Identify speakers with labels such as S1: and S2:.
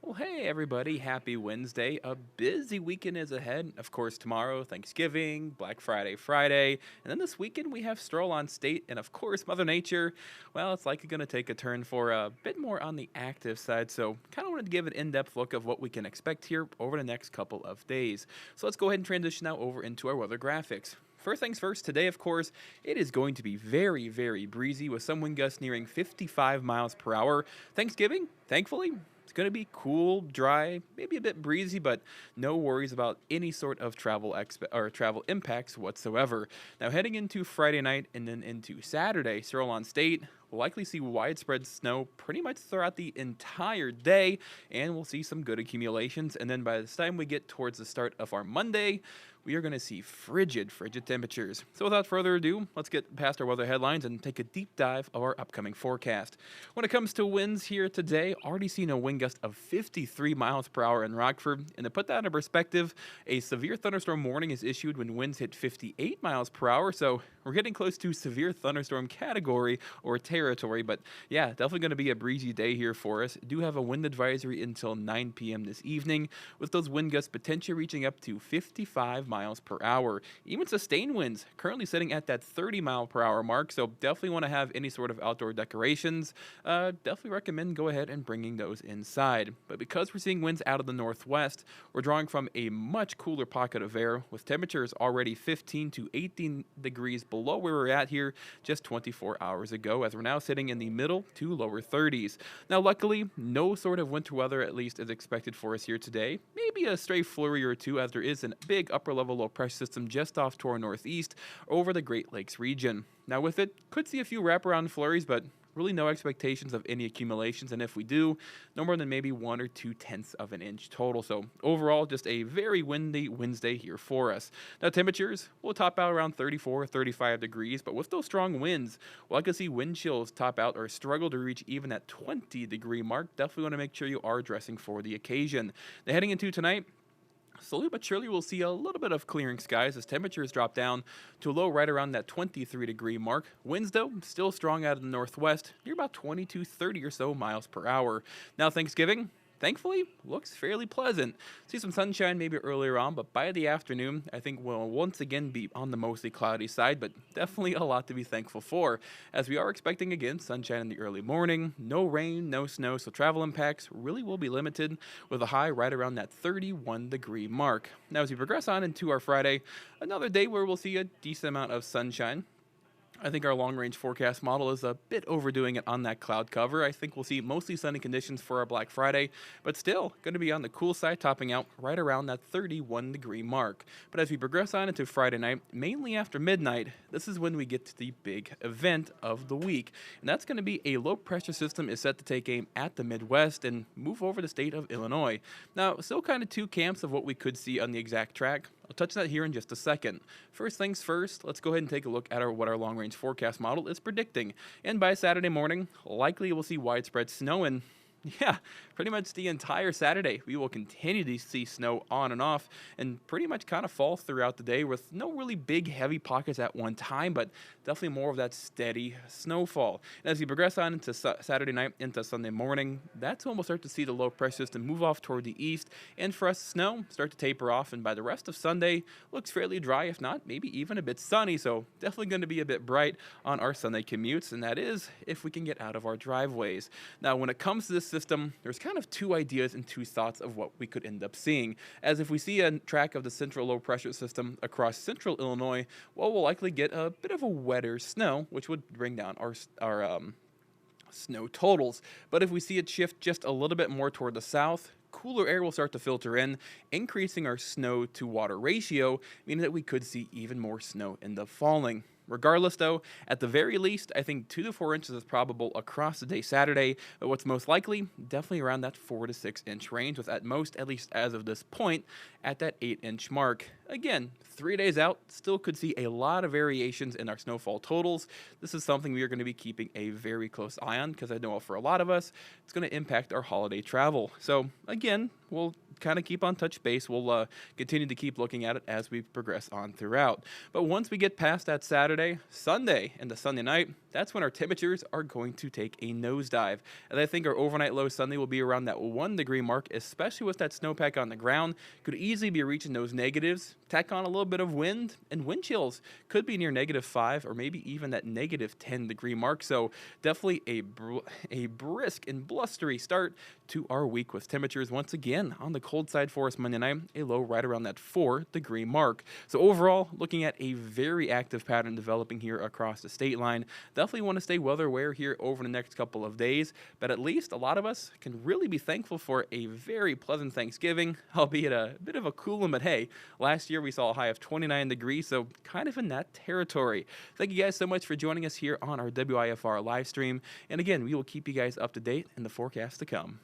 S1: Well, hey everybody, happy Wednesday. A busy weekend is ahead. Of course, tomorrow, Thanksgiving, Black Friday, and then this weekend we have Stroll on State, and of course, Mother Nature. Well, it's likely going to take a turn for a bit more on the active side, so kind of wanted to give an in depth look of what we can expect here over the next couple of days. So let's go ahead and transition now over into our weather graphics. First things first, today, of course, it is going to be very, very breezy with some wind gusts nearing 55 miles per hour. Thanksgiving, thankfully, it's going to be cool, dry, maybe a bit breezy, but no worries about any sort of travel impacts whatsoever. Now, heading into Friday night and then into Saturday, Searle on State, we'll likely see widespread snow pretty much throughout the entire day, and we'll see some good accumulations. And then by the time we get towards the start of our Monday, we are going to see frigid temperatures. So without further ado, let's get past our weather headlines and take a deep dive of our upcoming forecast. When it comes to winds here today, already seen a wind gust of 53 miles per hour in Rockford. And to put that into perspective, a severe thunderstorm warning is issued when winds hit 58 miles per hour. So we're getting close to severe thunderstorm category or territory. But yeah, definitely going to be a breezy day here for us. Do have a wind advisory until 9 p.m. this evening, with those wind gusts potentially reaching up to 55 miles per hour. Even sustained winds currently sitting at that 30 mile per hour mark, so definitely want to have any sort of outdoor decorations. Definitely recommend go ahead and bringing those inside. But because we're seeing winds out of the northwest, we're drawing from a much cooler pocket of air with temperatures already 15 to 18 degrees below where we're at here just 24 hours ago, as we're now sitting in the middle to lower 30s. Now, luckily, no sort of winter weather at least is expected for us here today. Maybe a stray flurry or two, as there is a big upper level low pressure system just off to our northeast over the Great Lakes region. Now, with it, could see a few wraparound flurries, but really no expectations of any accumulations, and if we do, no more than maybe 1 or 2 tenths of an inch total. So overall, just a very windy Wednesday here for us. Now, temperatures will top out around 34, 35 degrees, but with those strong winds, we'll likely see wind chills top out or struggle to reach even that 20-degree mark. Definitely want to make sure you are dressing for the occasion. Now, heading into tonight, slowly but surely, we'll see a little bit of clearing skies as temperatures drop down to a low right around that 23-degree mark. Winds, though, still strong out of the northwest, near about 20 to 30 or so miles per hour. Now, Thanksgiving, thankfully, looks fairly pleasant. See some sunshine maybe earlier on, but by the afternoon, I think we'll once again be on the mostly cloudy side, but definitely a lot to be thankful for, as we are expecting again sunshine in the early morning, no rain, no snow, so travel impacts really will be limited, with a high right around that 31-degree mark. Now, as we progress on into our Friday, another day where we'll see a decent amount of sunshine. I think our long range forecast model is a bit overdoing it on that cloud cover. I think we'll see mostly sunny conditions for our Black Friday, but still going to be on the cool side, topping out right around that 31-degree mark. But as we progress on into Friday night, mainly after midnight, this is when we get to the big event of the week. And that's going to be a low pressure system is set to take aim at the Midwest and move over the state of Illinois. Now, still kind of two camps of what we could see on the exact track. I'll touch that here in just a second. First things first, let's go ahead and take a look at what our long-range forecast model is predicting. And by Saturday morning, likely we'll see widespread snow and yeah, pretty much the entire Saturday, we will continue to see snow on and off and pretty much kind of fall throughout the day with no really big, heavy pockets at one time, but definitely more of that steady snowfall. And as we progress on into Saturday night into Sunday morning, that's when we'll start to see the low pressure system move off toward the east, and for us, snow start to taper off, and by the rest of Sunday, looks fairly dry, if not maybe even a bit sunny, so definitely going to be a bit bright on our Sunday commutes, and that is if we can get out of our driveways. Now, when it comes to this system, there's kind of two ideas and two thoughts of what we could end up seeing. As if we see a track of the central low pressure system across central Illinois, well, we'll likely get a bit of a wetter snow, which would bring down our snow totals. But if we see it shift just a little bit more toward the south, cooler air will start to filter in, increasing our snow to water ratio, meaning that we could see even more snow end up falling. Regardless, though, at the very least, I think 2 to 4 inches is probable across the day Saturday, but what's most likely, definitely around that 4 to 6 inch range, with at most, at least as of this point, at that 8-inch mark. Again, 3 days out, still could see a lot of variations in our snowfall totals. This is something we are going to be keeping a very close eye on, because I know for a lot of us, it's going to impact our holiday travel. So, again, we'll kind of keep on touch base. We'll continue to keep looking at it as we progress on throughout. But once we get past that Saturday, Sunday, and the Sunday night, that's when our temperatures are going to take a nosedive. And I think our overnight low Sunday will be around that 1 degree mark, especially with that snowpack on the ground. Could easily be reaching those negatives. Tack on a little bit of wind, and wind chills could be near -5 or maybe even that -10 degree mark. So definitely a brisk and blustery start to our week with temperatures once again on the cold side for us Monday night, a low right around that 4 degree mark. So overall, looking at a very active pattern developing here across the state line. Definitely want to stay weather aware here over the next couple of days, but at least a lot of us can really be thankful for a very pleasant Thanksgiving, albeit a bit of a cool one, but hey, last year we saw a high of 29 degrees, so kind of in that territory. Thank you guys so much for joining us here on our WIFR live stream, and again, we will keep you guys up to date in the forecast to come.